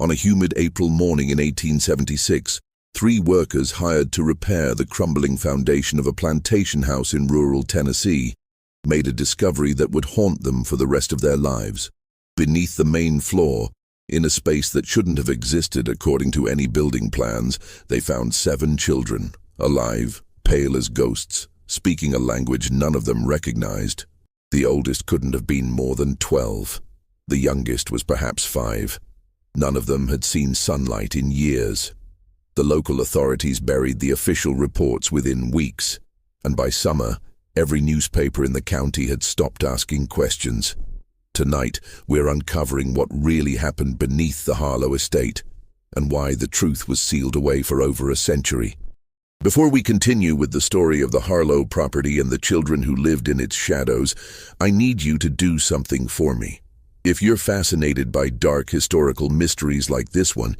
On a humid April morning in 1876, 3 workers hired to repair the crumbling foundation of a plantation house in rural Tennessee made a discovery that would haunt them for the rest of their lives. Beneath the main floor, in a space that shouldn't have existed according to any building plans, they found 7 children, alive, pale as ghosts, speaking a language none of them recognized. The oldest couldn't have been more than 12. The youngest was perhaps 5. None of them had seen sunlight in years. The local authorities buried the official reports within weeks, and by summer, every newspaper in the county had stopped asking questions. Tonight, we're uncovering what really happened beneath the Harlow estate, and why the truth was sealed away for over a century. Before we continue with the story of the Harlow property and the children who lived in its shadows, I need you to do something for me. If you're fascinated by dark historical mysteries like this one,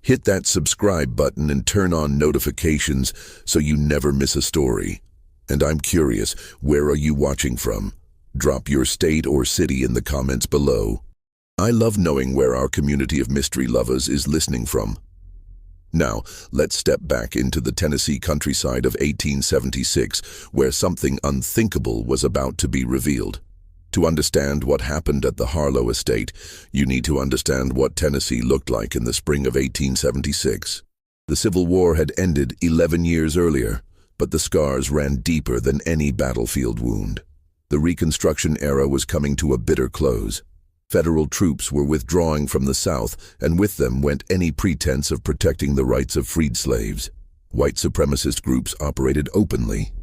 hit that subscribe button and turn on notifications so you never miss a story. And I'm curious, where are you watching from? Drop your state or city in the comments below. I love knowing where our community of mystery lovers is listening from. Now, let's step back into the Tennessee countryside of 1876, where something unthinkable was about to be revealed. To understand what happened at the Harlow estate, you need to understand what Tennessee looked like in the spring of 1876. The Civil War had ended 11 years earlier, but the scars ran deeper than any battlefield wound. The Reconstruction era was coming to a bitter close. Federal troops were withdrawing from the South, and with them went any pretense of protecting the rights of freed slaves. White supremacist groups operated openly.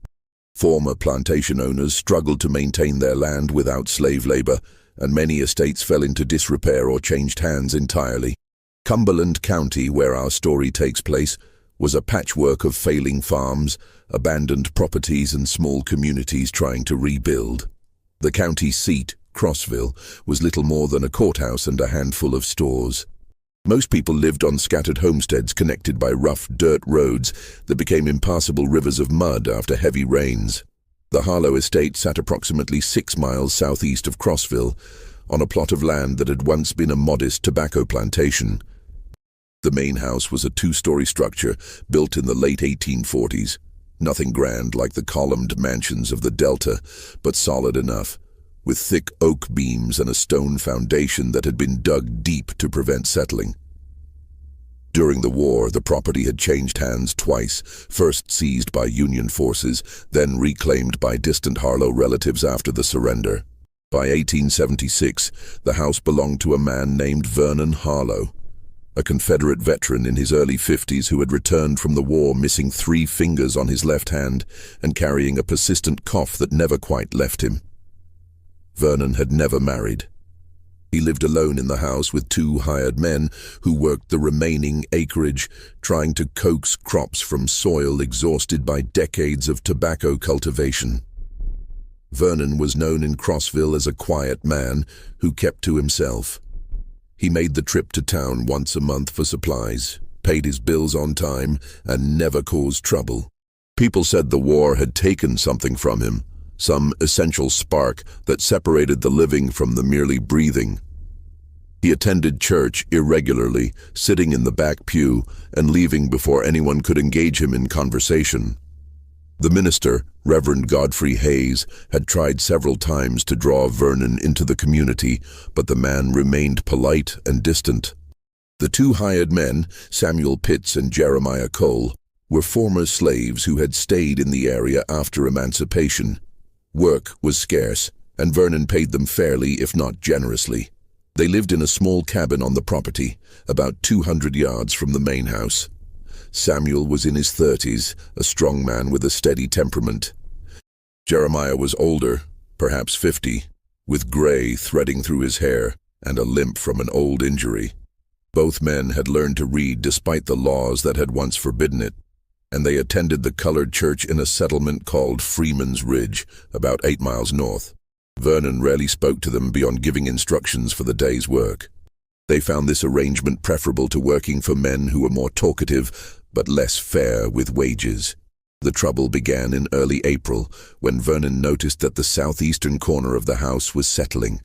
Former plantation owners struggled to maintain their land without slave labor, and many estates fell into disrepair or changed hands entirely. Cumberland County, where our story takes place, was a patchwork of failing farms, abandoned properties, and small communities trying to rebuild. The county seat, Crossville, was little more than a courthouse and a handful of stores. Most people lived on scattered homesteads connected by rough dirt roads that became impassable rivers of mud after heavy rains. The Harlow estate sat approximately 6 miles southeast of Crossville, on a plot of land that had once been a modest tobacco plantation. The main house was a 2-story structure built in the late 1840s. Nothing grand like the columned mansions of the Delta, but solid enough, with thick oak beams and a stone foundation that had been dug deep to prevent settling. During the war, the property had changed hands twice, first seized by Union forces, then reclaimed by distant Harlow relatives after the surrender. By 1876, the house belonged to a man named Vernon Harlow, a Confederate veteran in his early 50s who had returned from the war missing 3 fingers on his left hand and carrying a persistent cough that never quite left him. Vernon had never married. He lived alone in the house with 2 hired men who worked the remaining acreage, trying to coax crops from soil exhausted by decades of tobacco cultivation. Vernon was known in Crossville as a quiet man who kept to himself. He made the trip to town once a month for supplies, paid his bills on time, and never caused trouble. People said the war had taken something from him, some essential spark that separated the living from the merely breathing. He attended church irregularly, sitting in the back pew and leaving before anyone could engage him in conversation. The minister, Reverend Godfrey Hayes, had tried several times to draw Vernon into the community, but the man remained polite and distant. The 2 hired men, Samuel Pitts and Jeremiah Cole, were former slaves who had stayed in the area after emancipation. Work was scarce, and Vernon paid them fairly, if not generously. They lived in a small cabin on the property, about 200 yards from the main house. Samuel was in his 30s, a strong man with a steady temperament. Jeremiah was older, perhaps 50, with gray threading through his hair and a limp from an old injury. Both men had learned to read despite the laws that had once forbidden it, and they attended the colored church in a settlement called Freeman's Ridge, about 8 miles north. Vernon rarely spoke to them beyond giving instructions for the day's work. They found this arrangement preferable to working for men who were more talkative but less fair with wages. The trouble began in early April, when Vernon noticed that the southeastern corner of the house was settling.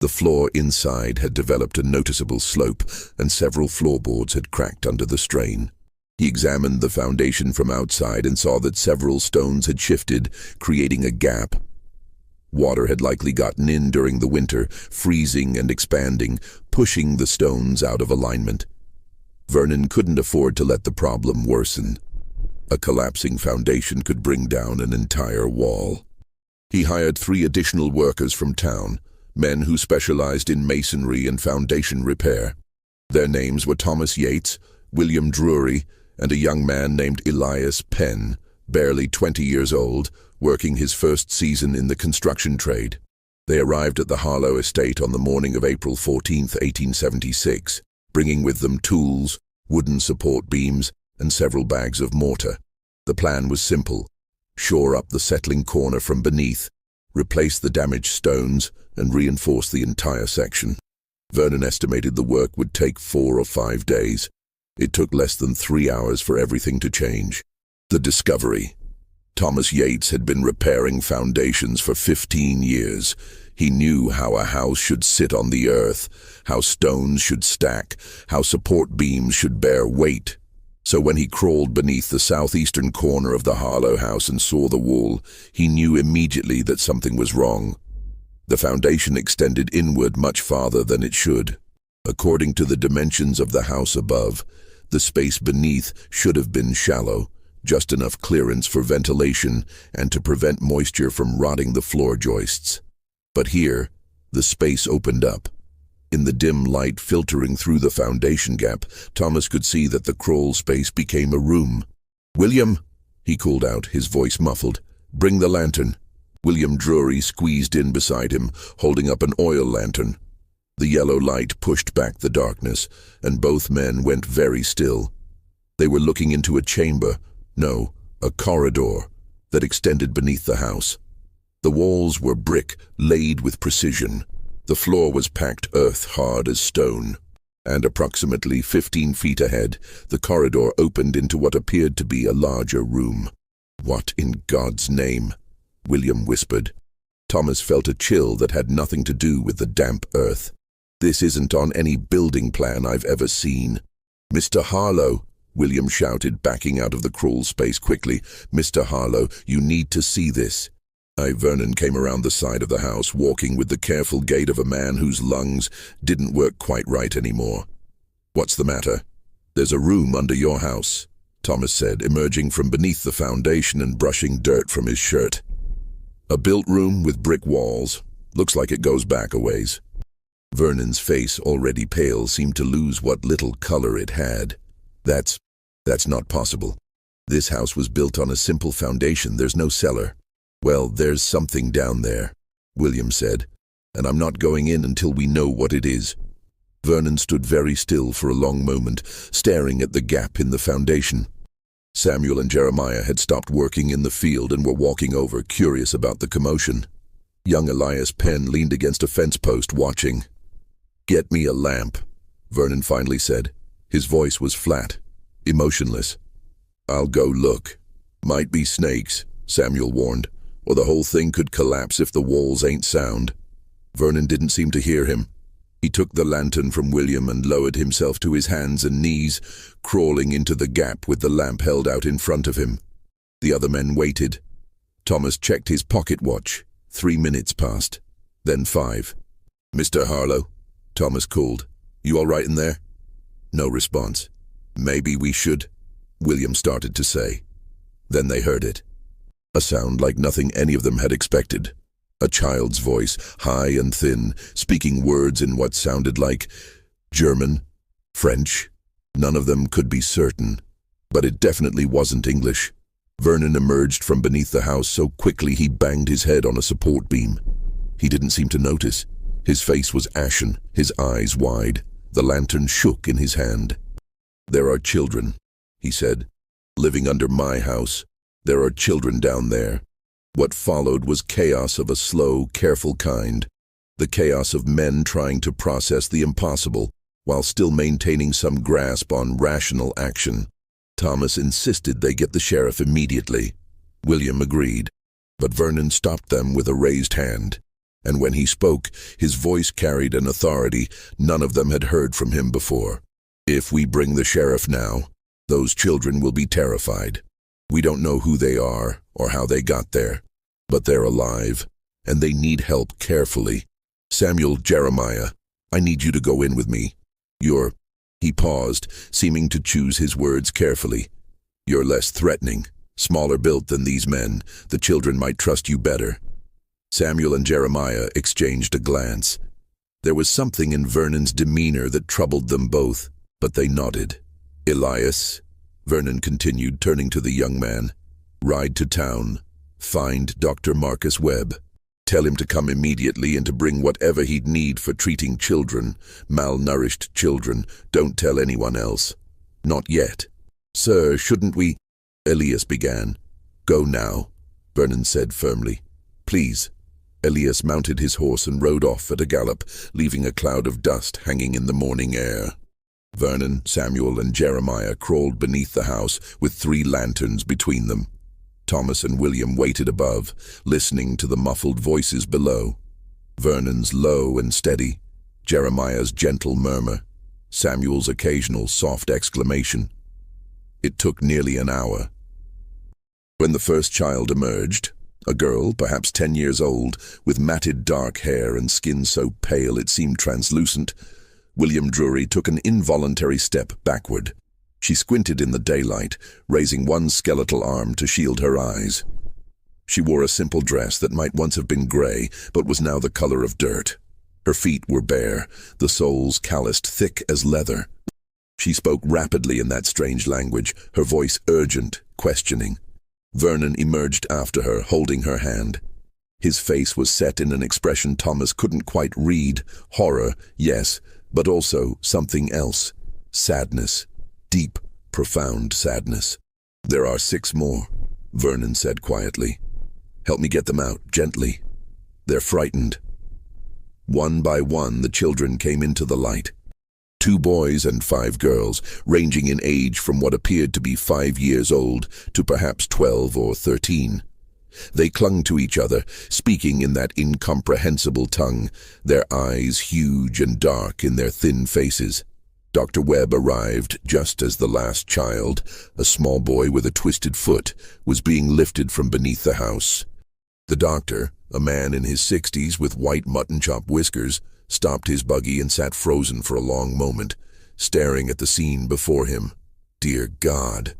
The floor inside had developed a noticeable slope, and several floorboards had cracked under the strain. He examined the foundation from outside and saw that several stones had shifted, creating a gap. Water had likely gotten in during the winter, freezing and expanding, pushing the stones out of alignment. Vernon couldn't afford to let the problem worsen. A collapsing foundation could bring down an entire wall. He hired 3 additional workers from town, men who specialized in masonry and foundation repair. Their names were Thomas Yates, William Drury, and a young man named Elias Penn, barely 20 years old, working his first season in the construction trade. They arrived at the Harlow estate on the morning of April 14, 1876, bringing with them tools, wooden support beams, and several bags of mortar. The plan was simple: shore up the settling corner from beneath, replace the damaged stones, and reinforce the entire section. Vernon estimated the work would take 4 or 5 days. It took less than 3 hours for everything to change. The discovery. Thomas Yates had been repairing foundations for 15 years. He knew how a house should sit on the earth, how stones should stack, how support beams should bear weight. So when he crawled beneath the southeastern corner of the Harlow house and saw the wall, he knew immediately that something was wrong. The foundation extended inward much farther than it should. According to the dimensions of the house above, the space beneath should have been shallow, just enough clearance for ventilation and to prevent moisture from rotting the floor joists. But here, the space opened up. In the dim light filtering through the foundation gap, Thomas could see that the crawl space became a room. "William," he called out, his voice muffled, "bring the lantern." William Drury squeezed in beside him, holding up an oil lantern. The yellow light pushed back the darkness, and both men went very still. They were looking into a chamber, no, a corridor, that extended beneath the house. The walls were brick, laid with precision. The floor was packed earth hard as stone, and approximately 15 feet ahead, the corridor opened into what appeared to be a larger room. "What in God's name?" William whispered. Thomas felt a chill that had nothing to do with the damp earth. "This isn't on any building plan I've ever seen." "Mr. Harlow," William shouted, backing out of the crawl space quickly. "Mr. Harlow, you need to see this." Vernon came around the side of the house, walking with the careful gait of a man whose lungs didn't work quite right anymore. "What's the matter?" "There's a room under your house," Thomas said, emerging from beneath the foundation and brushing dirt from his shirt. "A built room with brick walls. Looks like it goes back a ways." Vernon's face, already pale, seemed to lose what little color it had. That's not possible. This house was built on a simple foundation. There's no cellar." "Well, there's something down there," William said, "and I'm not going in until we know what it is." Vernon stood very still for a long moment, staring at the gap in the foundation. Samuel and Jeremiah had stopped working in the field and were walking over, curious about the commotion. Young Elias Penn leaned against a fence post, watching. "Get me a lamp," Vernon finally said. His voice was flat, emotionless. "I'll go look. Might be snakes," Samuel warned, "or the whole thing could collapse if the walls ain't sound." Vernon didn't seem to hear him. He took the lantern from William and lowered himself to his hands and knees, crawling into the gap with the lamp held out in front of him. The other men waited. Thomas checked his pocket watch. 3 minutes passed, then 5. "Mr. Harlow," Thomas called. "You all right in there?" No response. "Maybe we should," William started to say. Then they heard it. A sound like nothing any of them had expected. A child's voice, high and thin, speaking words in what sounded like German, French. None of them could be certain, but it definitely wasn't English. Vernon emerged from beneath the house so quickly he banged his head on a support beam. He didn't seem to notice. His face was ashen, his eyes wide. The lantern shook in his hand. "There are children," he said, "living under my house. There are children down there." What followed was chaos of a slow, careful kind. The chaos of men trying to process the impossible while still maintaining some grasp on rational action. Thomas insisted they get the sheriff immediately. William agreed, but Vernon stopped them with a raised hand. And when he spoke, his voice carried an authority none of them had heard from him before. "If we bring the sheriff now, those children will be terrified. We don't know who they are or how they got there, but they're alive, and they need help carefully. Samuel, Jeremiah, I need you to go in with me. He paused, seeming to choose his words carefully. You're less threatening, smaller built than these men. The children might trust you better." Samuel and Jeremiah exchanged a glance. There was something in Vernon's demeanor that troubled them both, but they nodded. "Elias," Vernon continued, turning to the young man, "ride to town. Find Dr. Marcus Webb. Tell him to come immediately and to bring whatever he'd need for treating children, malnourished children. Don't tell anyone else. Not yet." "Sir, shouldn't we—" Elias began. "Go now," Vernon said firmly. "Please." Elias mounted his horse and rode off at a gallop, leaving a cloud of dust hanging in the morning air. Vernon, Samuel, and Jeremiah crawled beneath the house with 3 lanterns between them. Thomas and William waited above, listening to the muffled voices below. Vernon's low and steady, Jeremiah's gentle murmur, Samuel's occasional soft exclamation. It took nearly an hour. When the first child emerged, a girl, perhaps 10 years old, with matted dark hair and skin so pale it seemed translucent, William Drury took an involuntary step backward. She squinted in the daylight, raising one skeletal arm to shield her eyes. She wore a simple dress that might once have been gray, but was now the color of dirt. Her feet were bare, the soles calloused thick as leather. She spoke rapidly in that strange language, her voice urgent, questioning. Vernon emerged after her, holding her hand. His face was set in an expression Thomas couldn't quite read. Horror, yes, but also something else. Sadness. Deep, profound sadness. "There are 6 more, Vernon said quietly. "Help me get them out, gently. They're frightened." One by one, the children came into the light. 2 boys and 5 girls, ranging in age from what appeared to be 5 years old to perhaps 12 or 13. They clung to each other, speaking in that incomprehensible tongue, their eyes huge and dark in their thin faces. Dr. Webb arrived just as the last child, a small boy with a twisted foot, was being lifted from beneath the house. The doctor, a man in his 60s with white mutton-chop whiskers, stopped his buggy and sat frozen for a long moment, staring at the scene before him. "Dear God,"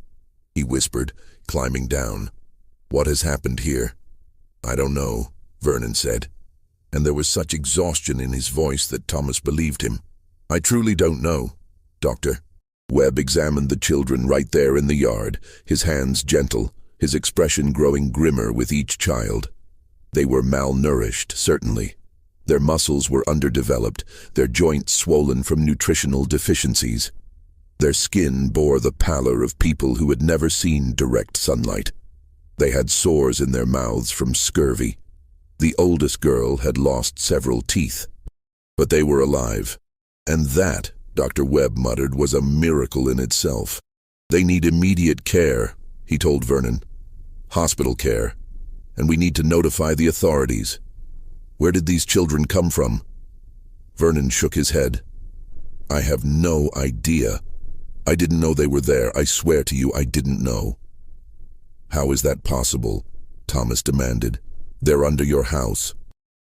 he whispered, climbing down. "What has happened here?" "I don't know," Vernon said, and there was such exhaustion in his voice that Thomas believed him. "I truly don't know, Doctor." Webb examined the children right there in the yard, his hands gentle, his expression growing grimmer with each child. They were malnourished, certainly. Their muscles were underdeveloped, their joints swollen from nutritional deficiencies. Their skin bore the pallor of people who had never seen direct sunlight. They had sores in their mouths from scurvy. The oldest girl had lost several teeth. But they were alive. And that, Dr. Webb muttered, was a miracle in itself. "They need immediate care," he told Vernon. "Hospital care. And we need to notify the authorities." "Where did these children come from?" Vernon shook his head. "I have no idea. I didn't know they were there. I swear to you, I didn't know." "How is that possible?" Thomas demanded. "They're under your house."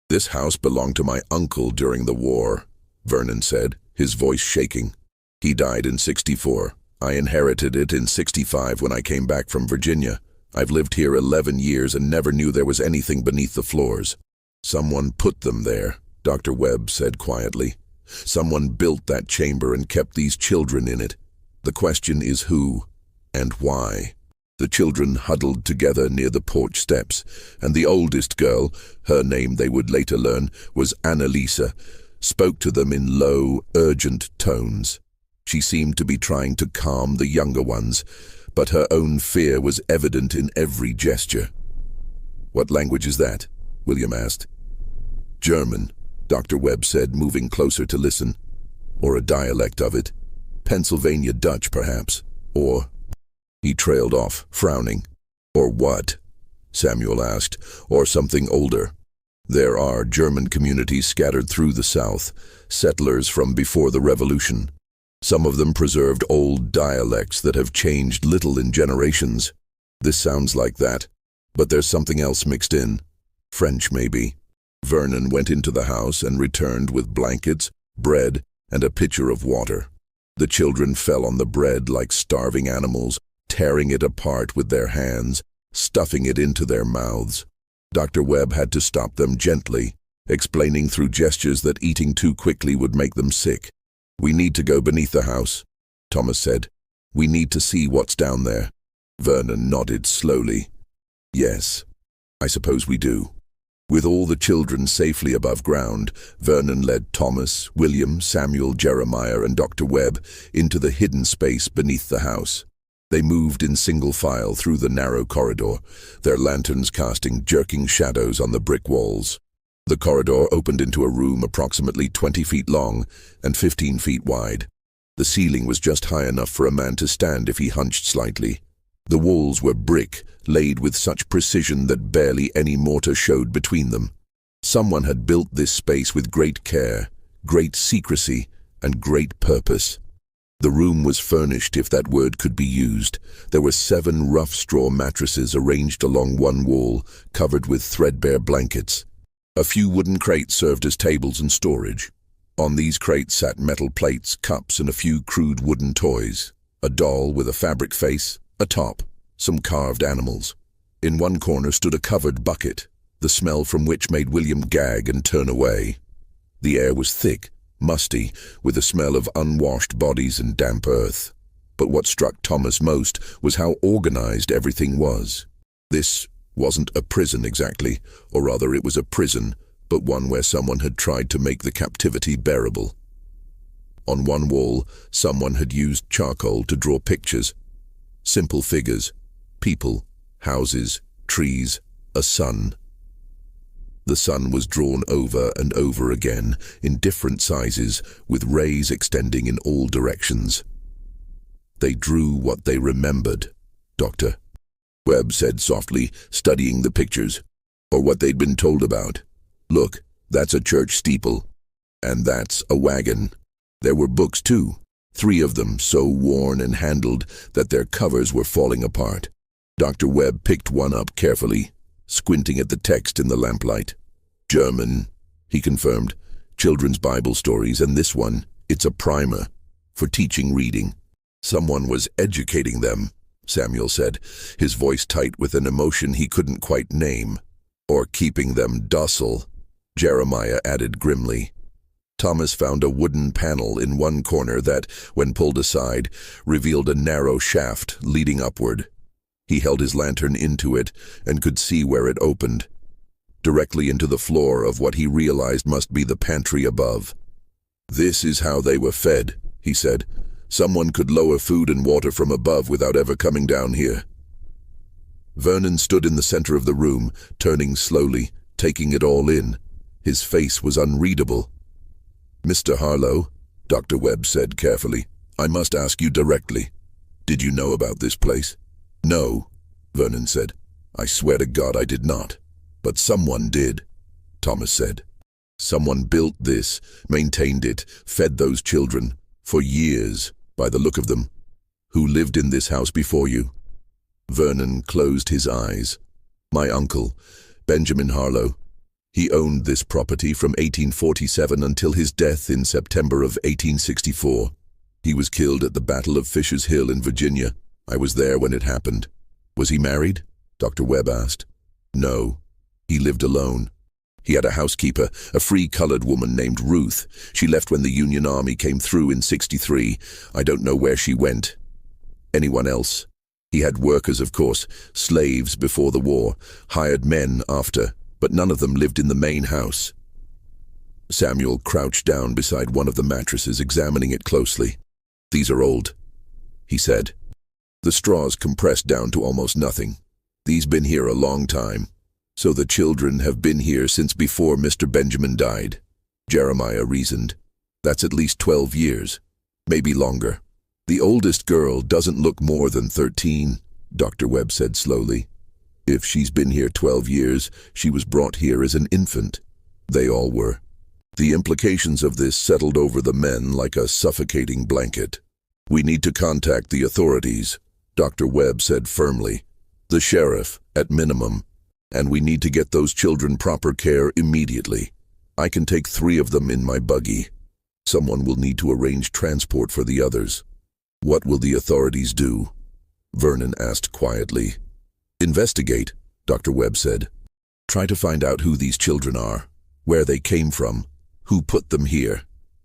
"This house belonged to my uncle during the war," Vernon said, his voice shaking. "He died in 64. I inherited it in 65 when I came back from Virginia. I've lived here 11 years and never knew there was anything beneath the floors." "Someone put them there," Dr. Webb said quietly. "Someone built that chamber and kept these children in it. The question is who and why." The children huddled together near the porch steps, and the oldest girl, her name they would later learn was Annalisa, spoke to them in low, urgent tones. She seemed to be trying to calm the younger ones, but her own fear was evident in every gesture. "What language is that?" William asked. "German," Dr. Webb said, moving closer to listen. "Or a dialect of it. Pennsylvania Dutch, perhaps. Or—" He trailed off, frowning. "Or what?" Samuel asked. "Or something older." There are German communities scattered through the South, settlers from before the Revolution. Some of them preserved old dialects that have changed little in generations. This sounds like that, but there's something else mixed in. French, maybe. Vernon went into the house and returned with blankets, bread, and a pitcher of water. The children fell on the bread like starving animals, tearing it apart with their hands, stuffing it into their mouths. Dr. Webb had to stop them gently, explaining through gestures that eating too quickly would make them sick. "We need to go beneath the house," Thomas said. "We need to see what's down there." Vernon nodded slowly. "Yes, I suppose we do." With all the children safely above ground, Vernon led Thomas, William, Samuel, Jeremiah, and Dr. Webb into the hidden space beneath the house. They moved in single file through the narrow corridor, their lanterns casting jerking shadows on the brick walls. The corridor opened into a room approximately 20 feet long and 15 feet wide. The ceiling was just high enough for a man to stand if he hunched slightly. The walls were brick, laid with such precision that barely any mortar showed between them. Someone had built this space with great care, great secrecy, and great purpose. The room was furnished, if that word could be used. There were 7 rough straw mattresses arranged along one wall, covered with threadbare blankets. A few wooden crates served as tables and storage. On these crates sat metal plates, cups, and a few crude wooden toys. A doll with a fabric face, a top, some carved animals. In one corner stood a covered bucket, the smell from which made William gag and turn away. The air was thick, musty, with the smell of unwashed bodies and damp earth. But what struck Thomas most was how organized everything was. This wasn't a prison exactly, or rather it was a prison, but one where someone had tried to make the captivity bearable. On one wall, someone had used charcoal to draw pictures. Simple figures, people, houses, trees, a sun. The sun was drawn over and over again, in different sizes, with rays extending in all directions. They drew what they remembered, Dr. Webb said softly, studying the pictures, or what they'd been told about. "Look, that's a church steeple, and that's a wagon." There were books too, 3 of them so worn and handled that their covers were falling apart. Dr. Webb picked one up carefully, squinting at the text in the lamplight. "German," he confirmed. "Children's Bible stories, and this one, it's a primer for teaching reading." "Someone was educating them," Samuel said, his voice tight with an emotion he couldn't quite name. "Or keeping them docile," Jeremiah added grimly. Thomas found a wooden panel in one corner that, when pulled aside, revealed a narrow shaft leading upward. He held his lantern into it and could see where it opened, directly into the floor of what he realized must be the pantry above. "This is how they were fed," he said. "Someone could lower food and water from above without ever coming down here." Vernon stood in the center of the room, turning slowly, taking it all in. His face was unreadable. "Mr. Harlow," Dr. Webb said carefully, "I must ask you directly. Did you know about this place?" "No," Vernon said. "I swear to God I did not. But someone did," Thomas said. "Someone built this, maintained it, fed those children, for years, by the look of them. Who lived in this house before you?" Vernon closed his eyes. "My uncle, Benjamin Harlow. He owned this property from 1847 until his death in September of 1864. He was killed at the Battle of Fisher's Hill in Virginia. I was there when it happened." "Was he married?" Dr. Webb asked. "No. He lived alone. He had a housekeeper, a free-colored woman named Ruth. She left when the Union Army came through in '63. I don't know where she went. Anyone else? He had workers, of course, slaves before the war, hired men after, but none of them lived in the main house." Samuel crouched down beside one of the mattresses, examining it closely. "These are old," he said. "The straws compressed down to almost nothing. These been here a long time. So the children have been here since before Mr. Benjamin died," Jeremiah reasoned. "That's at least 12 years, maybe longer. The oldest girl doesn't look more than 13, Dr. Webb said slowly. If she's been here 12 years, she was brought here as an infant. They all were. The implications of this settled over the men like a suffocating blanket. "We need to contact the authorities," Dr. Webb said firmly. "The sheriff, at minimum. And we need to get those children proper care immediately. I can take 3 of them in my buggy. Someone will need to arrange transport for the others." "What will the authorities do?" Vernon asked quietly. "Investigate," Dr. Webb said. "Try to find out who these children are, where they came from, who put them here.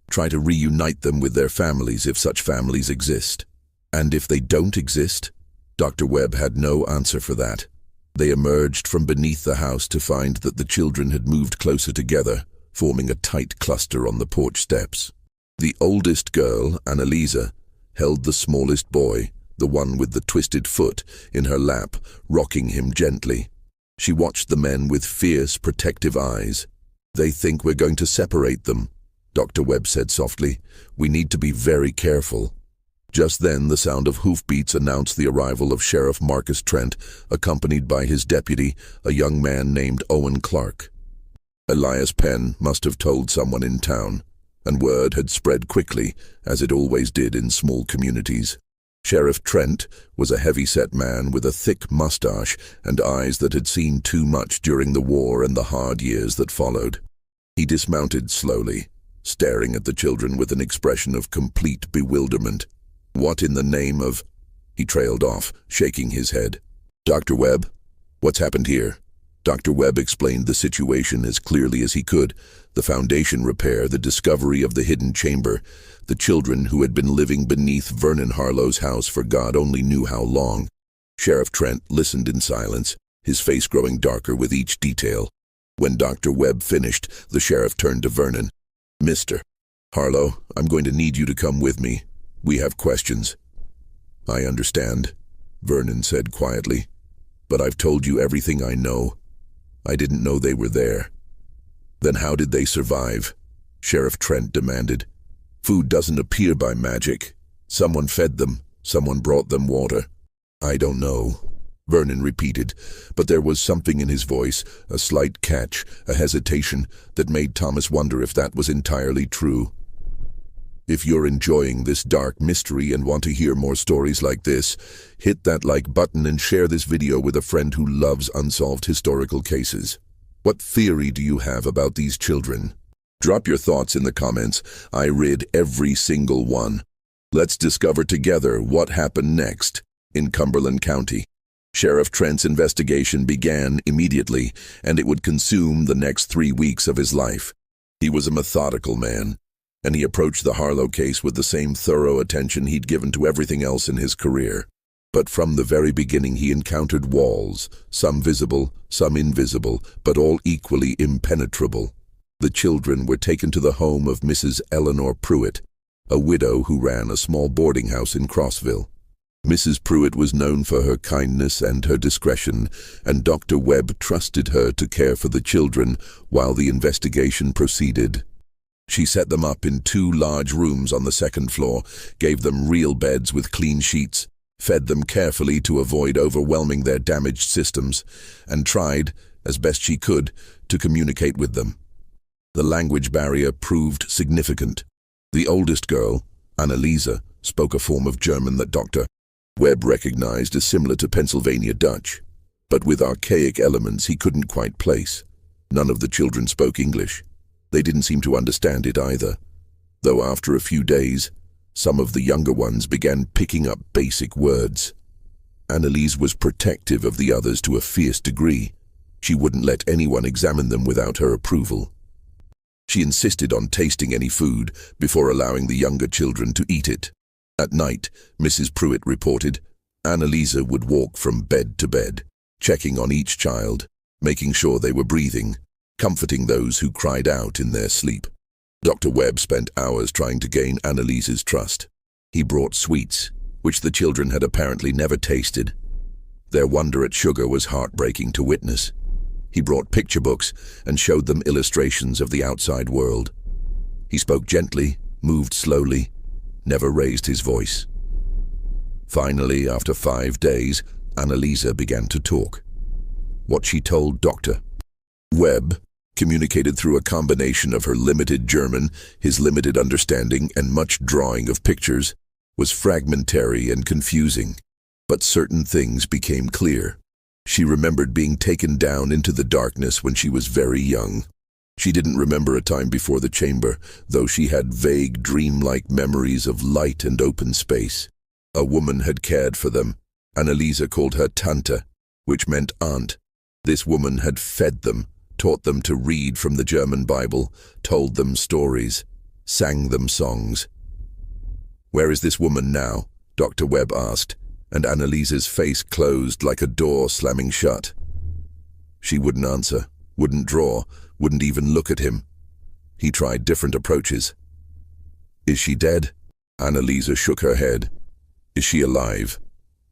Try to reunite them with their families if such families exist. And if they don't exist?" Dr. Webb had no answer for that. They emerged from beneath the house to find that the children had moved closer together, forming a tight cluster on the porch steps. The oldest girl, Annalisa, held the smallest boy, the one with the twisted foot, in her lap, rocking him gently. She watched the men with fierce, protective eyes. "They think we're going to separate them," Dr. Webb said softly. "We need to be very careful." Just then, the sound of hoofbeats announced the arrival of Sheriff Marcus Trent, accompanied by his deputy, a young man named Owen Clark. Elias Penn must have told someone in town, and word had spread quickly, as it always did in small communities. Sheriff Trent was a heavy-set man with a thick mustache and eyes that had seen too much during the war and the hard years that followed. He dismounted slowly, staring at the children with an expression of complete bewilderment. "What in the name of—" He trailed off, shaking his head. "Dr. Webb, what's happened here?" Dr. Webb explained the situation as clearly as he could. The foundation repair, the discovery of the hidden chamber, the children who had been living beneath Vernon Harlow's house for God only knew how long. Sheriff Trent listened in silence, his face growing darker with each detail. When Dr. Webb finished, the sheriff turned to Vernon. "Mr. Harlow, I'm going to need you to come with me. We have questions." "I understand," Vernon said quietly. "But I've told you everything I know. I didn't know they were there." "Then how did they survive?" Sheriff Trent demanded. "Food doesn't appear by magic. Someone fed them. Someone brought them water." "I don't know," Vernon repeated, but there was something in his voice, a slight catch, a hesitation, that made Thomas wonder if that was entirely true. If you're enjoying this dark mystery and want to hear more stories like this, hit that like button and share this video with a friend who loves unsolved historical cases. What theory do you have about these children? Drop your thoughts in the comments. I read every single one. Let's discover together what happened next in Cumberland County. Sheriff Trent's investigation began immediately, and it would consume the next 3 weeks of his life. He was a methodical man, and he approached the Harlow case with the same thorough attention he'd given to everything else in his career. But from the very beginning he encountered walls, some visible, some invisible, but all equally impenetrable. The children were taken to the home of Mrs. Eleanor Pruitt, a widow who ran a small boarding house in Crossville. Mrs. Pruitt was known for her kindness and her discretion, and Dr. Webb trusted her to care for the children while the investigation proceeded. She set them up in 2 large rooms on the 2nd floor, gave them real beds with clean sheets, fed them carefully to avoid overwhelming their damaged systems, and tried, as best she could, to communicate with them. The language barrier proved significant. The oldest girl, Annalisa, spoke a form of German that Dr. Webb recognized as similar to Pennsylvania Dutch, but with archaic elements he couldn't quite place. None of the children spoke English. They didn't seem to understand it either, though after a few days, some of the younger ones began picking up basic words. Annalise was protective of the others to a fierce degree. She wouldn't let anyone examine them without her approval. She insisted on tasting any food before allowing the younger children to eat it. At night, Mrs. Pruitt reported, Annalisa would walk from bed to bed, checking on each child, making sure they were breathing, comforting those who cried out in their sleep. Dr. Webb spent hours trying to gain Annalisa's trust. He brought sweets, which the children had apparently never tasted. Their wonder at sugar was heartbreaking to witness. He brought picture books and showed them illustrations of the outside world. He spoke gently, moved slowly, never raised his voice. Finally, after 5 days, Annalisa began to talk. What she told Dr. Webb, communicated through a combination of her limited German, his limited understanding, and much drawing of pictures, was fragmentary and confusing. But certain things became clear. She remembered being taken down into the darkness when she was very young. She didn't remember a time before the chamber, though she had vague, dreamlike memories of light and open space. A woman had cared for them. Anneliese called her Tante, which meant aunt. This woman had fed them, taught them to read from the German Bible, told them stories, sang them songs. "Where is this woman now?" Dr. Webb asked, and Anneliese's face closed like a door slamming shut. She wouldn't answer, wouldn't draw, wouldn't even look at him. He tried different approaches. "Is she dead?" Anneliese shook her head. "Is she alive?"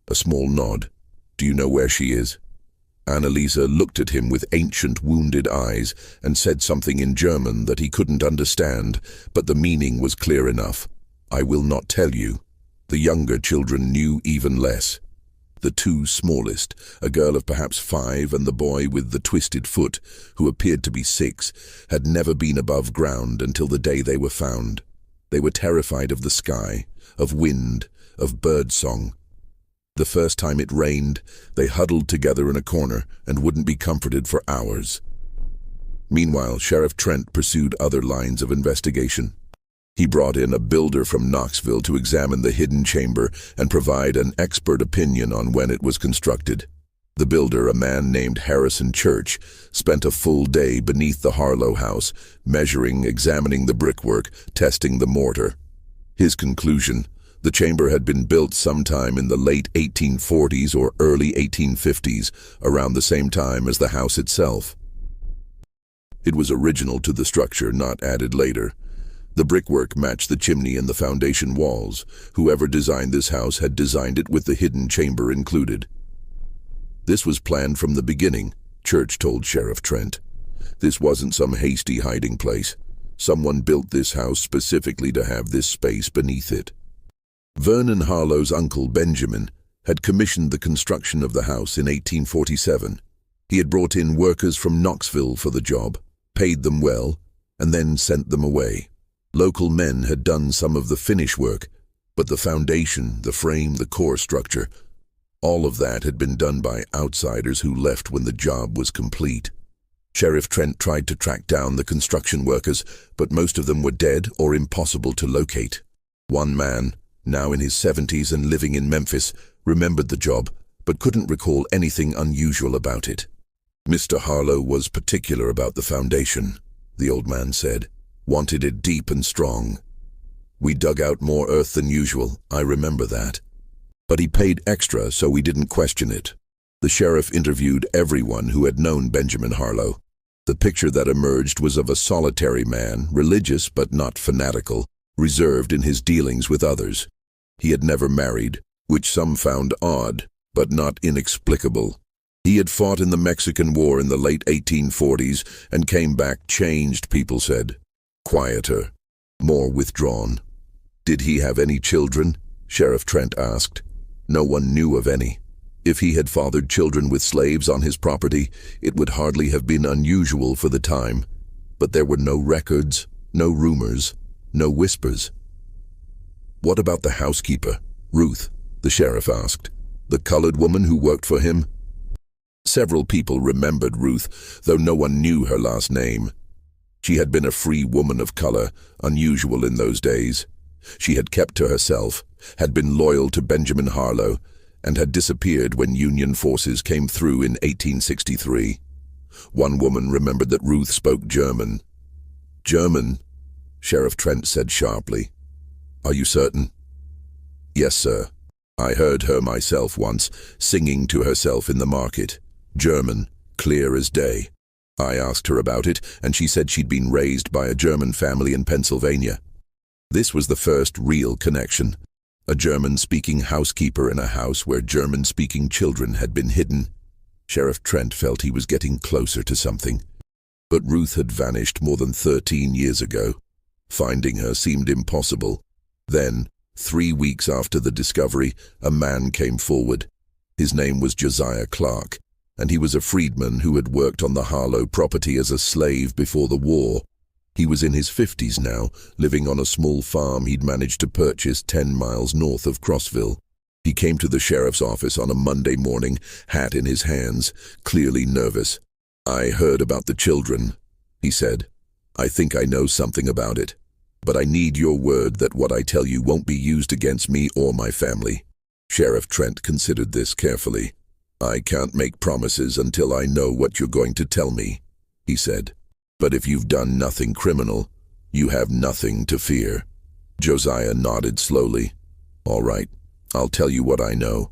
A small nod. "Do you know where she is?" Anneliese looked at him with ancient, wounded eyes and said something in German that he couldn't understand, but the meaning was clear enough. "I will not tell you." The younger children knew even less. The two smallest, a girl of perhaps 5 and the boy with the twisted foot, who appeared to be 6, had never been above ground until the day they were found. They were terrified of the sky, of wind, of birdsong. The first time it rained, they huddled together in a corner and wouldn't be comforted for hours. Meanwhile, Sheriff Trent pursued other lines of investigation. He brought in a builder from Knoxville to examine the hidden chamber and provide an expert opinion on when it was constructed. The builder, a man named Harrison Church, spent a full day beneath the Harlow house, measuring, examining the brickwork, testing the mortar. His conclusion: the chamber had been built sometime in the late 1840s or early 1850s, around the same time as the house itself. It was original to the structure, not added later. The brickwork matched the chimney and the foundation walls. Whoever designed this house had designed it with the hidden chamber included. "This was planned from the beginning," Church told Sheriff Trent. "This wasn't some hasty hiding place. Someone built this house specifically to have this space beneath it." Vernon Harlow's uncle, Benjamin, had commissioned the construction of the house in 1847. He had brought in workers from Knoxville for the job, paid them well, and then sent them away. Local men had done some of the finish work, but the foundation, the frame, the core structure, all of that had been done by outsiders who left when the job was complete. Sheriff Trent tried to track down the construction workers, but most of them were dead or impossible to locate. One man, now in his 70s and living in Memphis, remembered the job, but couldn't recall anything unusual about it. "Mr. Harlow was particular about the foundation," the old man said. "Wanted it deep and strong. We dug out more earth than usual, I remember that. But he paid extra, so we didn't question it." The sheriff interviewed everyone who had known Benjamin Harlow. The picture that emerged was of a solitary man, religious but not fanatical, reserved in his dealings with others. He had never married, which some found odd, but not inexplicable. He had fought in the Mexican War in the late 1840s and came back changed, people said. Quieter, more withdrawn. "Did he have any children?" Sheriff Trent asked. No one knew of any. If he had fathered children with slaves on his property, it would hardly have been unusual for the time. But there were no records, no rumors, no whispers. "What about the housekeeper, Ruth?" the sheriff asked. "The colored woman who worked for him?" Several people remembered Ruth, though no one knew her last name. She had been a free woman of color, unusual in those days. She had kept to herself, had been loyal to Benjamin Harlow, and had disappeared when Union forces came through in 1863. One woman remembered that Ruth spoke German. "German?" Sheriff Trent said sharply. "Are you certain?" "Yes, sir. I heard her myself once, singing to herself in the market. German, clear as day. I asked her about it, and she said she'd been raised by a German family in Pennsylvania." This was the first real connection. A German-speaking housekeeper in a house where German-speaking children had been hidden. Sheriff Trent felt he was getting closer to something. But Ruth had vanished more than 13 years ago. Finding her seemed impossible. Then, 3 weeks after the discovery, a man came forward. His name was Josiah Clark. and he was a freedman who had worked on the Harlow property as a slave before the war. He was in his 50s now, living on a small farm he'd managed to purchase 10 miles north of Crossville. He came to the sheriff's office on a Monday morning, hat in his hands, clearly nervous. "I heard about the children," he said. "I think I know something about it. But I need your word that what I tell you won't be used against me or my family." Sheriff Trent considered this carefully. "I can't make promises until I know what you're going to tell me," he said. "But if you've done nothing criminal, you have nothing to fear." Josiah nodded slowly. "All right, I'll tell you what I know.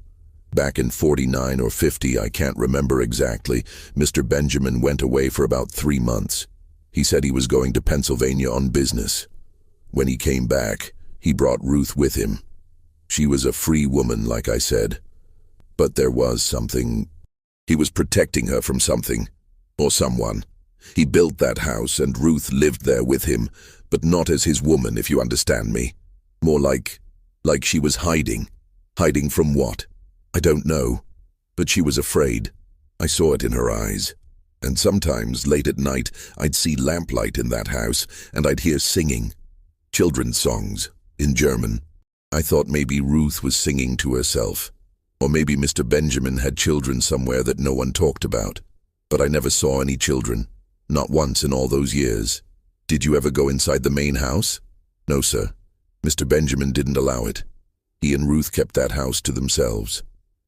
Back in 49 or 50, I can't remember exactly, Mr. Benjamin went away for about 3 months. He said he was going to Pennsylvania on business. When he came back, he brought Ruth with him. She was a free woman, like I said. But there was something. He was protecting her from something, or someone. He built that house, and Ruth lived there with him, but not as his woman, if you understand me. More like she was hiding. Hiding from what? I don't know. But she was afraid. I saw it in her eyes. And sometimes, late at night, I'd see lamplight in that house, and I'd hear singing. Children's songs, in German. I thought maybe Ruth was singing to herself. Or maybe Mr. Benjamin had children somewhere that no one talked about. But I never saw any children. Not once in all those years. Did you ever go inside the main house? No, sir. Mr. Benjamin didn't allow it. He and Ruth kept that house to themselves.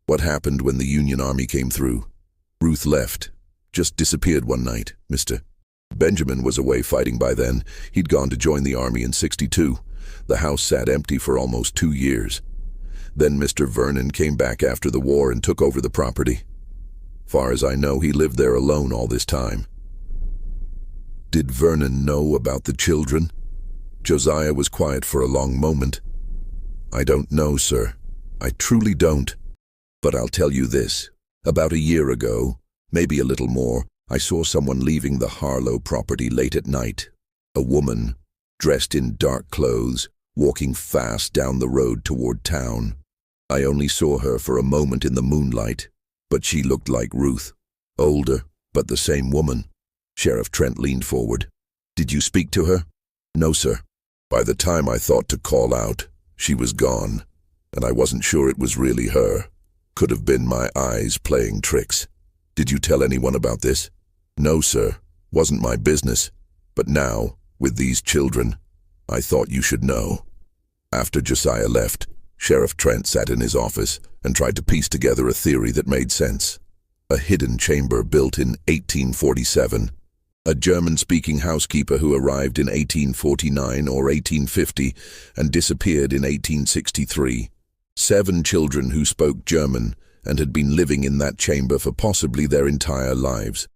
What happened when the Union Army came through? Ruth left. Just disappeared one night, Mr. Benjamin was away fighting by then. He'd gone to join the army in 62. The house sat empty for almost 2 years. Then Mr. Vernon came back after the war and took over the property. Far as I know, he lived there alone all this time. Did Vernon know about the children? Josiah was quiet for a long moment. I don't know, sir. I truly don't. But I'll tell you this. About a year ago, maybe a little more, I saw someone leaving the Harlow property late at night. A woman, dressed in dark clothes, walking fast down the road toward town. I only saw her for a moment in the moonlight, but she looked like Ruth. Older, but the same woman. Sheriff Trent leaned forward. Did you speak to her? No, sir. By the time I thought to call out, she was gone, and I wasn't sure it was really her. Could have been my eyes playing tricks. Did you tell anyone about this? No, sir. Wasn't my business. But now, with these children, I thought you should know. After Josiah left, Sheriff Trent sat in his office and tried to piece together a theory that made sense. A hidden chamber built in 1847. A German-speaking housekeeper who arrived in 1849 or 1850 and disappeared in 1863. 7 children who spoke German and had been living in that chamber for possibly their entire lives.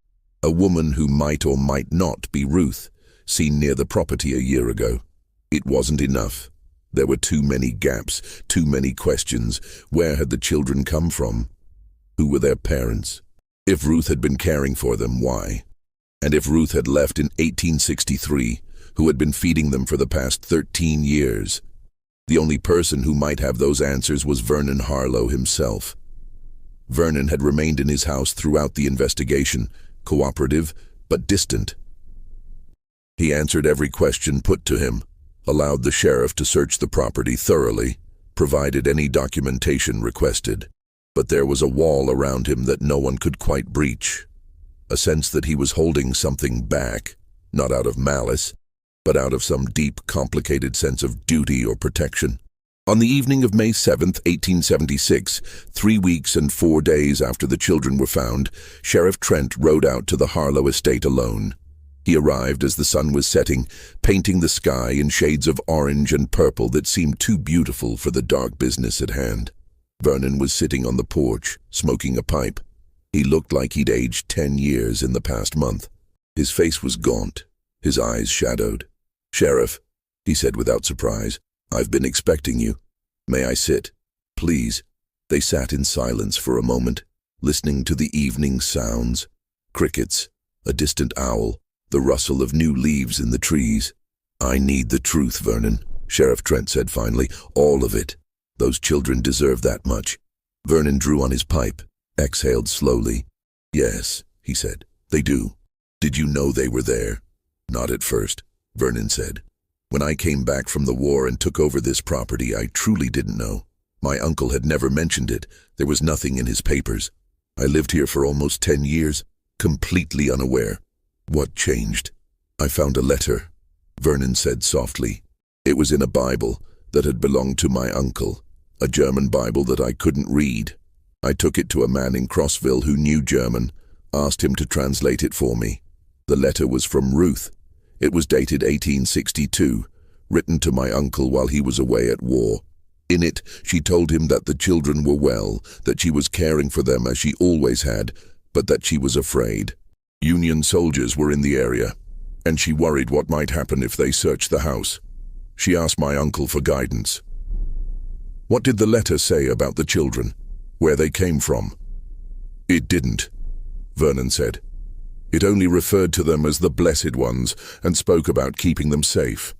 A woman who might or might not be Ruth, seen near the property a year ago. It wasn't enough. There were too many gaps, too many questions. Where had the children come from? Who were their parents? If Ruth had been caring for them, why? And if Ruth had left in 1863, who had been feeding them for the past 13 years? The only person who might have those answers was Vernon Harlow himself. Vernon had remained in his house throughout the investigation, cooperative but distant. He answered every question put to him, allowed the sheriff to search the property thoroughly, provided any documentation requested. But there was a wall around him that no one could quite breach. A sense that he was holding something back, not out of malice, but out of some deep, complicated sense of duty or protection. On the evening of May 7th, 1876, 3 weeks and 4 days after the children were found, Sheriff Trent rode out to the Harlow estate alone. He arrived as the sun was setting, painting the sky in shades of orange and purple that seemed too beautiful for the dark business at hand. Vernon was sitting on the porch, smoking a pipe. He looked like he'd aged 10 years in the past month. His face was gaunt, his eyes shadowed. "Sheriff," he said without surprise, "I've been expecting you. May I sit? Please." They sat in silence for a moment, listening to the evening sounds. Crickets, a distant owl, the rustle of new leaves in the trees. "I need the truth, Vernon," Sheriff Trent said finally. "All of it. Those children deserve that much." Vernon drew on his pipe, exhaled slowly. Yes, he said, they do. Did you know they were there? Not at first, Vernon said. When I came back from the war and took over this property, I truly didn't know. My uncle had never mentioned it. There was nothing in his papers. I lived here for almost 10 years, completely unaware. What changed? I found a letter, Vernon said softly. It was in a Bible that had belonged to my uncle, a German Bible that I couldn't read. I took it to a man in Crossville who knew German, asked him to translate it for me. The letter was from Ruth. It was dated 1862, written to my uncle while he was away at war. In it, she told him that the children were well, that she was caring for them as she always had, but that she was afraid. Union soldiers were in the area, and she worried what might happen if they searched the house. She asked my uncle for guidance. What did the letter say about the children? Where they came from? It didn't, Vernon said. It only referred to them as the blessed ones and spoke about keeping them safe.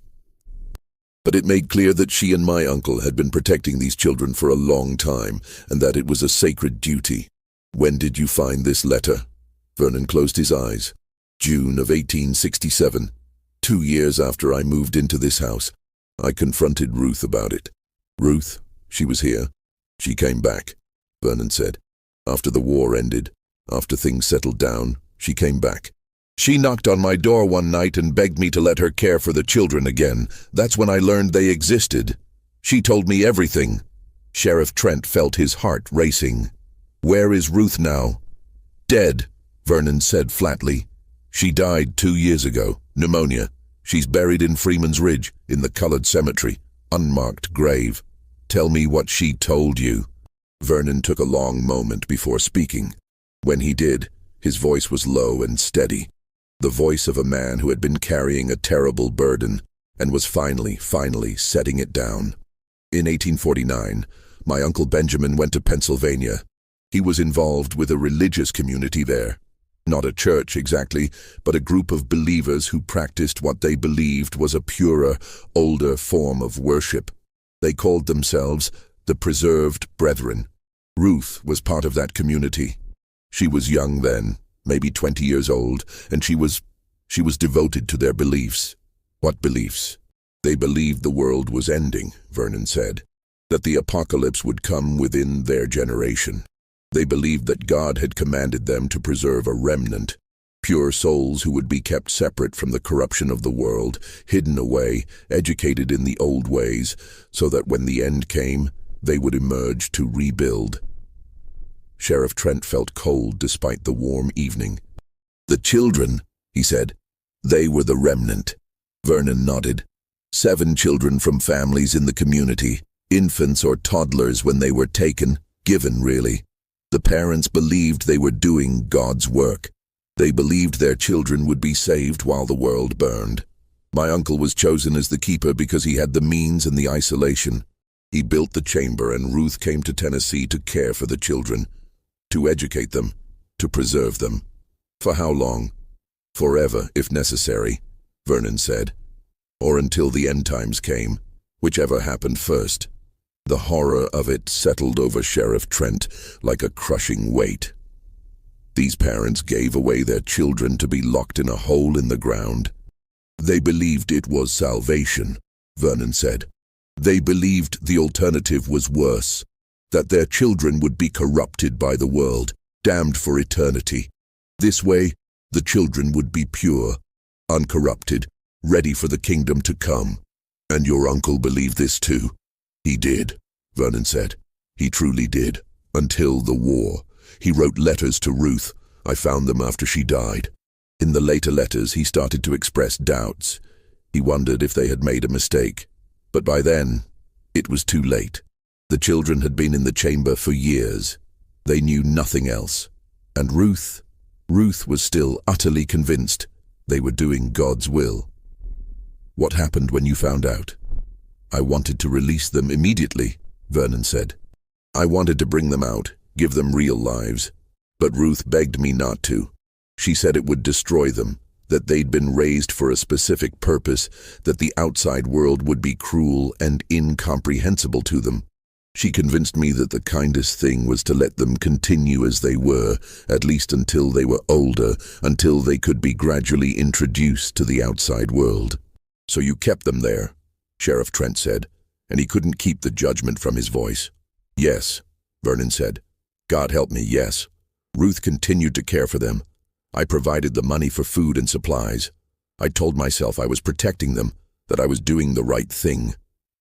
But it made clear that she and my uncle had been protecting these children for a long time and that it was a sacred duty. When did you find this letter? Vernon closed his eyes. June of 1867, 2 years after I moved into this house. I confronted Ruth about it. Ruth, she was here. She came back, Vernon said. After the war ended, after things settled down, she came back. She knocked on my door one night and begged me to let her care for the children again. That's when I learned they existed. She told me everything. Sheriff Trent felt his heart racing. Where is Ruth now? Dead, Vernon said flatly. She died 2 years ago, pneumonia. She's buried in Freeman's Ridge, in the colored cemetery, unmarked grave. Tell me what she told you. Vernon took a long moment before speaking. When he did, his voice was low and steady, the voice of a man who had been carrying a terrible burden and was finally setting it down. In 1849, my Uncle Benjamin went to Pennsylvania. He was involved with a religious community there. Not a church exactly, but a group of believers who practiced what they believed was a purer, older form of worship. They called themselves the Preserved Brethren. Ruth was part of that community. She was young then, maybe 20 years old, and she was devoted to their beliefs. What beliefs? They believed the world was ending, Vernon said, that the apocalypse would come within their generation. They believed that God had commanded them to preserve a remnant, pure souls who would be kept separate from the corruption of the world, hidden away, educated in the old ways, so that when the end came, they would emerge to rebuild. Sheriff Trent felt cold despite the warm evening. The children, he said. They were the remnant. Vernon nodded. 7 children from families in the community, infants or toddlers when they were given really. The parents believed they were doing God's work. They believed their children would be saved while the world burned. My uncle was chosen as the keeper because he had the means and the isolation. He built the chamber and Ruth came to Tennessee to care for the children, to educate them, to preserve them. For how long? Forever, if necessary, Vernon said. Or until the end times came, whichever happened first. The horror of it settled over Sheriff Trent like a crushing weight. These parents gave away their children to be locked in a hole in the ground. They believed it was salvation, Vernon said. They believed the alternative was worse, that their children would be corrupted by the world, damned for eternity. This way, the children would be pure, uncorrupted, ready for the kingdom to come. And your uncle believed this too? He did, Vernon said. He truly did. Until the war. He wrote letters to Ruth. I found them after she died. In the later letters, he started to express doubts. He wondered if they had made a mistake. But by then, it was too late. The children had been in the chamber for years. They knew nothing else. And Ruth was still utterly convinced they were doing God's will. What happened when you found out? I wanted to release them immediately, Vernon said. I wanted to bring them out, give them real lives. But Ruth begged me not to. She said it would destroy them, that they'd been raised for a specific purpose, that the outside world would be cruel and incomprehensible to them. She convinced me that the kindest thing was to let them continue as they were, at least until they were older, until they could be gradually introduced to the outside world. "So you kept them there," Sheriff Trent said, and he couldn't keep the judgment from his voice. "Yes," Vernon said. "God help me, yes." Ruth continued to care for them. I provided the money for food and supplies. I told myself I was protecting them, that I was doing the right thing.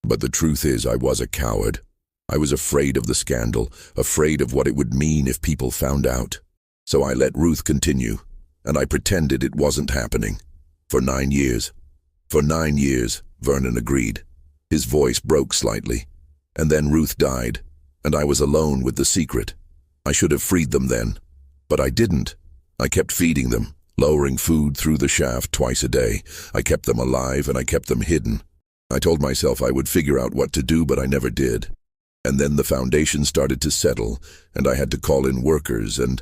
But the truth is I was a coward. I was afraid of the scandal, afraid of what it would mean if people found out. So I let Ruth continue, and I pretended it wasn't happening. For 9 years. For 9 years, Vernon agreed. His voice broke slightly. And then Ruth died, and I was alone with the secret. I should have freed them then, but I didn't. I kept feeding them, lowering food through the shaft twice a day. I kept them alive and I kept them hidden. I told myself I would figure out what to do, but I never did. And then the foundation started to settle, and I had to call in workers, and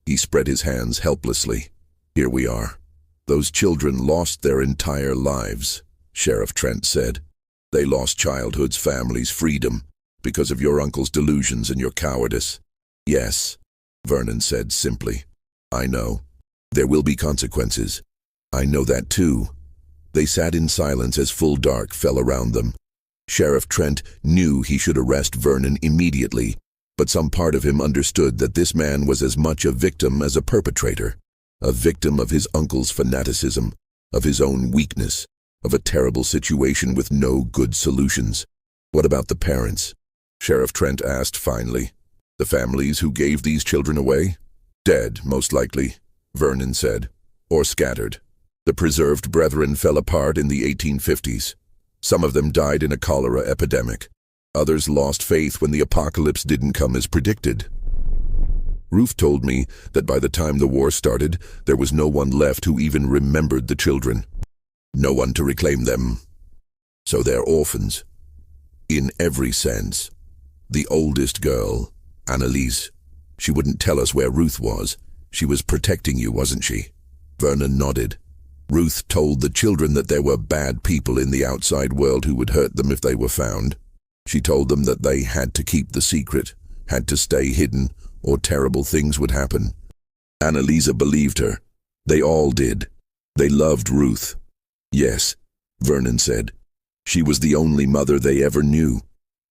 he spread his hands helplessly. Here we are. Those children lost their entire lives, Sheriff Trent said. They lost childhoods, families, freedom, because of your uncle's delusions and your cowardice. Yes, Vernon said simply. I know. There will be consequences. I know that too. They sat in silence as full dark fell around them. Sheriff Trent knew he should arrest Vernon immediately, but some part of him understood that this man was as much a victim as a perpetrator, a victim of his uncle's fanaticism, of his own weakness, of a terrible situation with no good solutions. What about the parents? Sheriff Trent asked finally. The families who gave these children away? Dead, most likely, Vernon said, or scattered. The preserved brethren fell apart in the 1850s. Some of them died in a cholera epidemic. Others lost faith when the apocalypse didn't come as predicted. Ruth told me that by the time the war started, there was no one left who even remembered the children. No one to reclaim them. So they're orphans. In every sense. The oldest girl, Annalise, she wouldn't tell us where Ruth was. She was protecting you, wasn't she? Vernon nodded. Ruth told the children that there were bad people in the outside world who would hurt them if they were found. She told them that they had to keep the secret, had to stay hidden, or terrible things would happen. Annalisa believed her. They all did. They loved Ruth. Yes, Vernon said. She was the only mother they ever knew.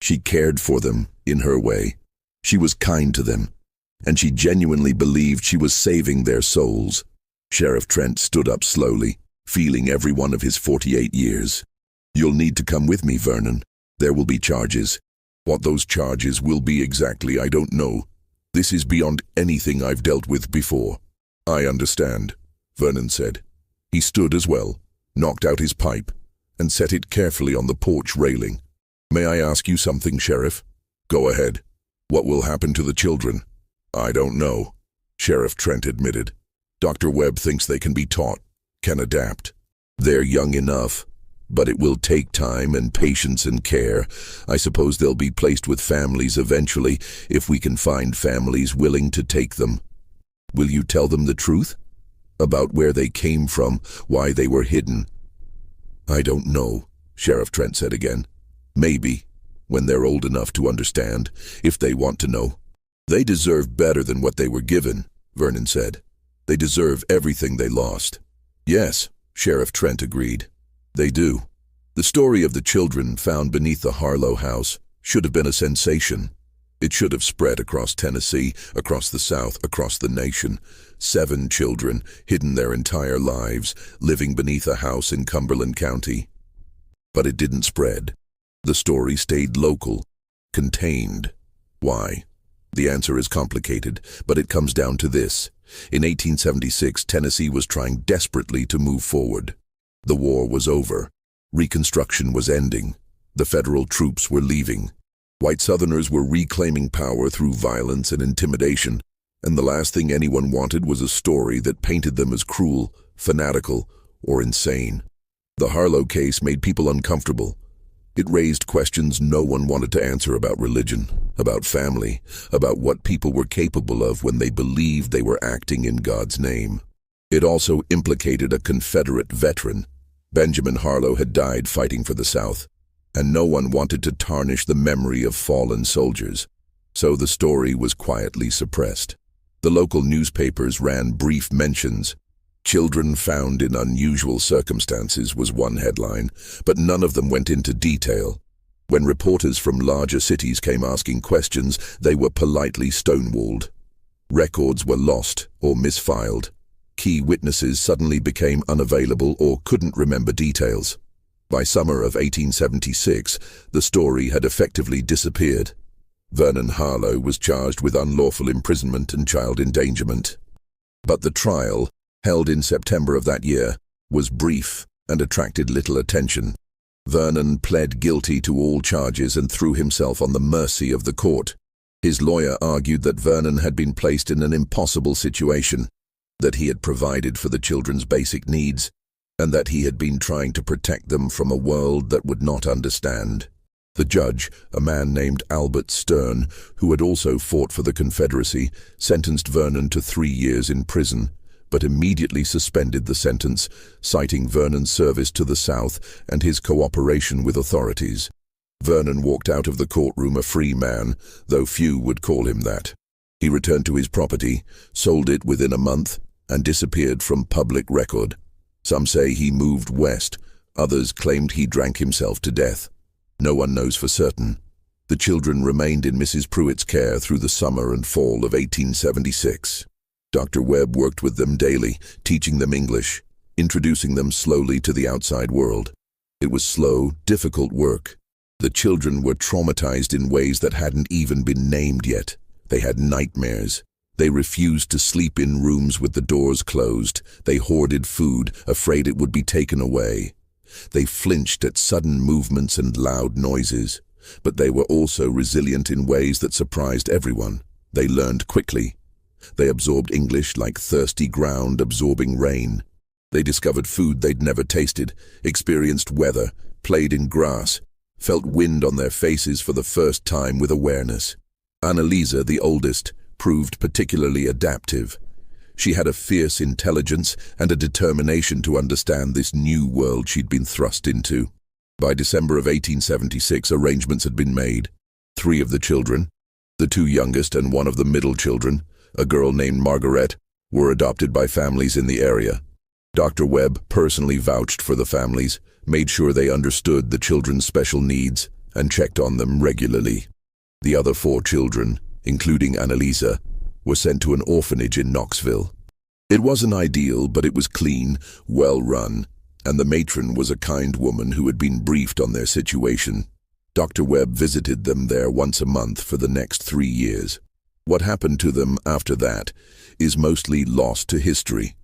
She cared for them, in her way. She was kind to them, and she genuinely believed she was saving their souls. Sheriff Trent stood up slowly, feeling every one of his 48 years. You'll need to come with me, Vernon. There will be charges. What those charges will be exactly, I don't know. This is beyond anything I've dealt with before. I understand, Vernon said. He stood as well, knocked out his pipe, and set it carefully on the porch railing. May I ask you something, Sheriff? Go ahead. What will happen to the children? I don't know, Sheriff Trent admitted. Dr. Webb thinks they can be taught, can adapt. They're young enough, but it will take time and patience and care. I suppose they'll be placed with families eventually, if we can find families willing to take them. Will you tell them the truth? About where they came from, why they were hidden? I don't know, Sheriff Trent said again. Maybe, when they're old enough to understand, if they want to know. They deserve better than what they were given, Vernon said. They deserve everything they lost. Yes, Sheriff Trent agreed. They do. The story of the children found beneath the Harlow house should have been a sensation. It should have spread across Tennessee, across the South, across the nation. 7 children, hidden their entire lives, living beneath a house in Cumberland County. But it didn't spread. The story stayed local, contained. Why? The answer is complicated, but it comes down to this. In 1876, Tennessee was trying desperately to move forward. The war was over. Reconstruction was ending. The federal troops were leaving. White Southerners were reclaiming power through violence and intimidation, and the last thing anyone wanted was a story that painted them as cruel, fanatical, or insane. The Harlow case made people uncomfortable. It raised questions no one wanted to answer about religion, about family, about what people were capable of when they believed they were acting in God's name. It also implicated a Confederate veteran. Benjamin Harlow had died fighting for the South. and no one wanted to tarnish the memory of fallen soldiers. So the story was quietly suppressed. The local newspapers ran brief mentions. "Children found in unusual circumstances" was one headline, but none of them went into detail. When reporters from larger cities came asking questions, they were politely stonewalled. Records were lost or misfiled. Key witnesses suddenly became unavailable or couldn't remember details. By summer of 1876, the story had effectively disappeared. Vernon Harlow was charged with unlawful imprisonment and child endangerment. But the trial, held in September of that year, was brief and attracted little attention. Vernon pled guilty to all charges and threw himself on the mercy of the court. His lawyer argued that Vernon had been placed in an impossible situation, that he had provided for the children's basic needs, and that he had been trying to protect them from a world that would not understand. The judge, a man named Albert Stern, who had also fought for the Confederacy, sentenced Vernon to 3 years in prison, but immediately suspended the sentence, citing Vernon's service to the South and his cooperation with authorities. Vernon walked out of the courtroom a free man, though few would call him that. He returned to his property, sold it within a month, and disappeared from public record. Some say he moved west, others claimed he drank himself to death. No one knows for certain. The children remained in Mrs. Pruitt's care through the summer and fall of 1876. Dr. Webb worked with them daily, teaching them English, introducing them slowly to the outside world. It was slow, difficult work. The children were traumatized in ways that hadn't even been named yet. They had nightmares. They refused to sleep in rooms with the doors closed. They hoarded food, afraid it would be taken away. They flinched at sudden movements and loud noises, but they were also resilient in ways that surprised everyone. They learned quickly. They absorbed English like thirsty ground absorbing rain. They discovered food they'd never tasted, experienced weather, played in grass, felt wind on their faces for the first time with awareness. Annalisa, the oldest, proved particularly adaptive. She had a fierce intelligence and a determination to understand this new world she'd been thrust into. By December of 1876, arrangements had been made. 3 of the children, the 2 youngest and 1 of the middle children, a girl named Margaret, were adopted by families in the area. Dr. Webb personally vouched for the families, made sure they understood the children's special needs, and checked on them regularly. The other 4 children, including Annalisa, were sent to an orphanage in Knoxville. It wasn't ideal, but it was clean, well run, and the matron was a kind woman who had been briefed on their situation. Dr. Webb visited them there once a month for the next 3 years. What happened to them after that is mostly lost to history.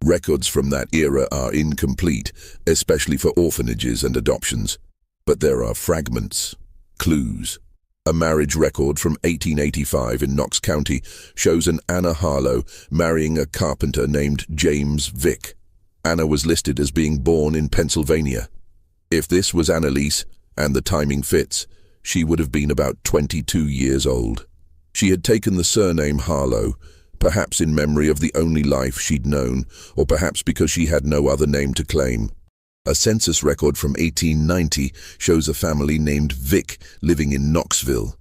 Records from that era are incomplete, especially for orphanages and adoptions. But there are fragments, clues. A marriage record from 1885 in Knox County shows an Anna Harlow marrying a carpenter named James Vick. Anna was listed as being born in Pennsylvania. If this was Annalise, and the timing fits, she would have been about 22 years old. She had taken the surname Harlow, perhaps in memory of the only life she'd known, or perhaps because she had no other name to claim. A census record from 1890 shows a family named Vick living in Knoxville.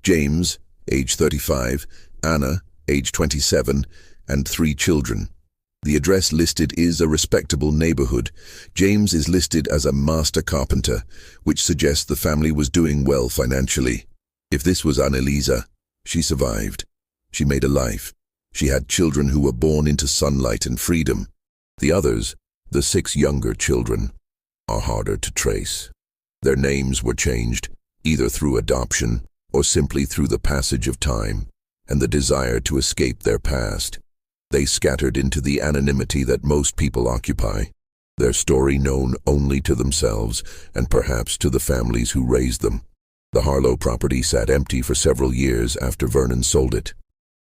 James, age 35, Anna, age 27, and 3 children. The address listed is a respectable neighborhood. James is listed as a master carpenter, which suggests the family was doing well financially. If this was Annalisa, she survived. She made a life. She had children who were born into sunlight and freedom. The others, the 6 younger children, are harder to trace. Their names were changed, either through adoption or simply through the passage of time and the desire to escape their past. They scattered into the anonymity that most people occupy, their story known only to themselves and perhaps to the families who raised them. The Harlow property sat empty for several years after Vernon sold it.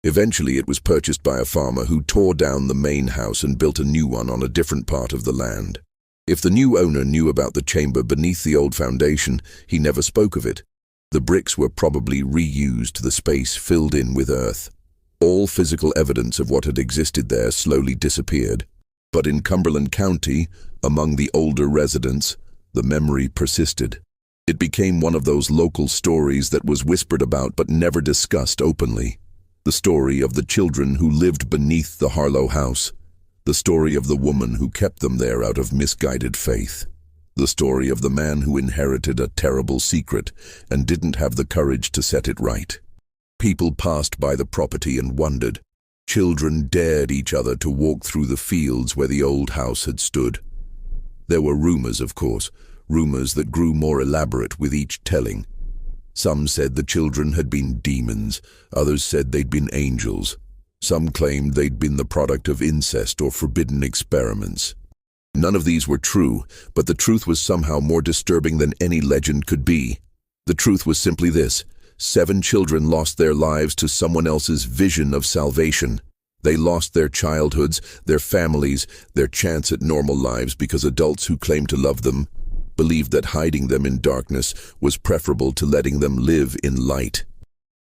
Eventually it was purchased by a farmer who tore down the main house and built a new one on a different part of the land. If the new owner knew about the chamber beneath the old foundation, he never spoke of it. The bricks were probably reused, the space filled in with earth. All physical evidence of what had existed there slowly disappeared. But in Cumberland County, among the older residents, the memory persisted. It became one of those local stories that was whispered about but never discussed openly. The story of the children who lived beneath the Harlow house. The story of the woman who kept them there out of misguided faith. The story of the man who inherited a terrible secret and didn't have the courage to set it right. People passed by the property and wondered. Children dared each other to walk through the fields where the old house had stood. There were rumors, of course, rumors that grew more elaborate with each telling. Some said the children had been demons, others said they'd been angels. Some claimed they'd been the product of incest or forbidden experiments. None of these were true, but the truth was somehow more disturbing than any legend could be. The truth was simply this: 7 children lost their lives to someone else's vision of salvation. They lost their childhoods, their families, their chance at normal lives because adults who claimed to love them believed that hiding them in darkness was preferable to letting them live in light.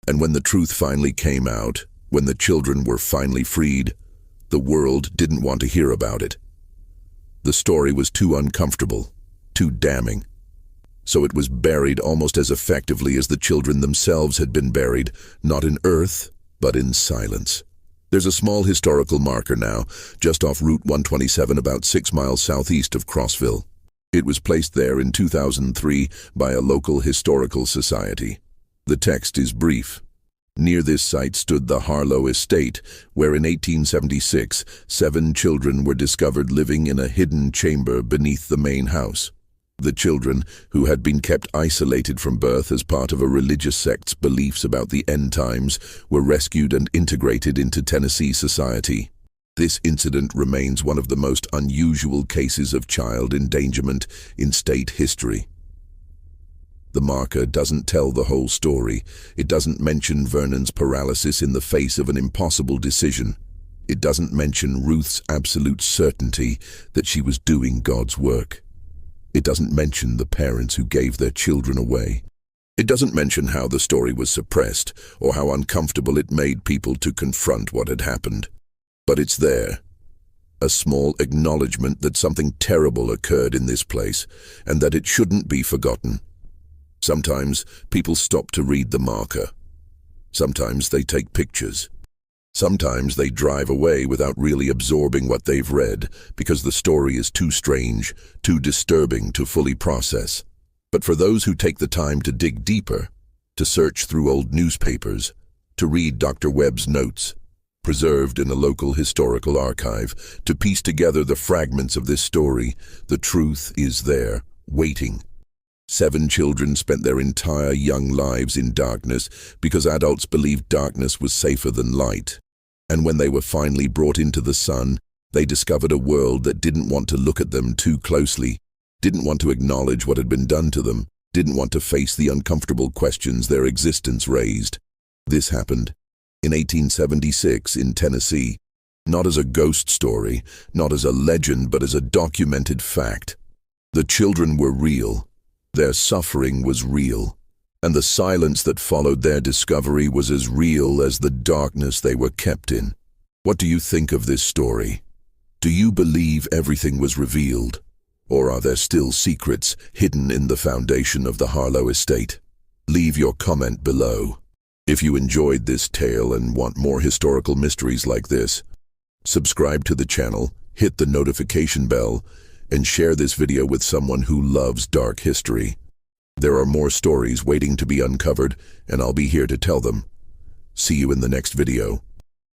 And when the truth finally came out, when the children were finally freed, the world didn't want to hear about it. The story was too uncomfortable, too damning. So it was buried almost as effectively as the children themselves had been buried, not in earth, but in silence. There's a small historical marker now, just off Route 127, about 6 miles southeast of Crossville. It was placed there in 2003 by a local historical society. The text is brief. Near this site stood the Harlow estate, where in 1876, 7 children were discovered living in a hidden chamber beneath the main house. The children, who had been kept isolated from birth as part of a religious sect's beliefs about the end times, were rescued and integrated into Tennessee society. This incident remains one of the most unusual cases of child endangerment in state history. The marker doesn't tell the whole story. It doesn't mention Vernon's paralysis in the face of an impossible decision. It doesn't mention Ruth's absolute certainty that she was doing God's work. It doesn't mention the parents who gave their children away. It doesn't mention how the story was suppressed or how uncomfortable it made people to confront what had happened. But it's there. A small acknowledgement that something terrible occurred in this place and that it shouldn't be forgotten. Sometimes people stop to read the marker. Sometimes they take pictures. Sometimes they drive away without really absorbing what they've read because the story is too strange, too disturbing to fully process. But for those who take the time to dig deeper, to search through old newspapers, to read Dr. Webb's notes, preserved in a local historical archive, to piece together the fragments of this story, the truth is there, waiting. 7 children spent their entire young lives in darkness because adults believed darkness was safer than light. And when they were finally brought into the sun, they discovered a world that didn't want to look at them too closely, didn't want to acknowledge what had been done to them, didn't want to face the uncomfortable questions their existence raised. This happened in 1876 in Tennessee, not as a ghost story, not as a legend, but as a documented fact. The children were real. Their suffering was real, and the silence that followed their discovery was as real as the darkness they were kept in. What do you think of this story? Do you believe everything was revealed, or are there still secrets hidden in the foundation of the Harlow estate? Leave your comment below. If you enjoyed this tale and want more historical mysteries like this, subscribe to the channel, hit the notification bell, and share this video with someone who loves dark history. There are more stories waiting to be uncovered, and I'll be here to tell them. See you in the next video.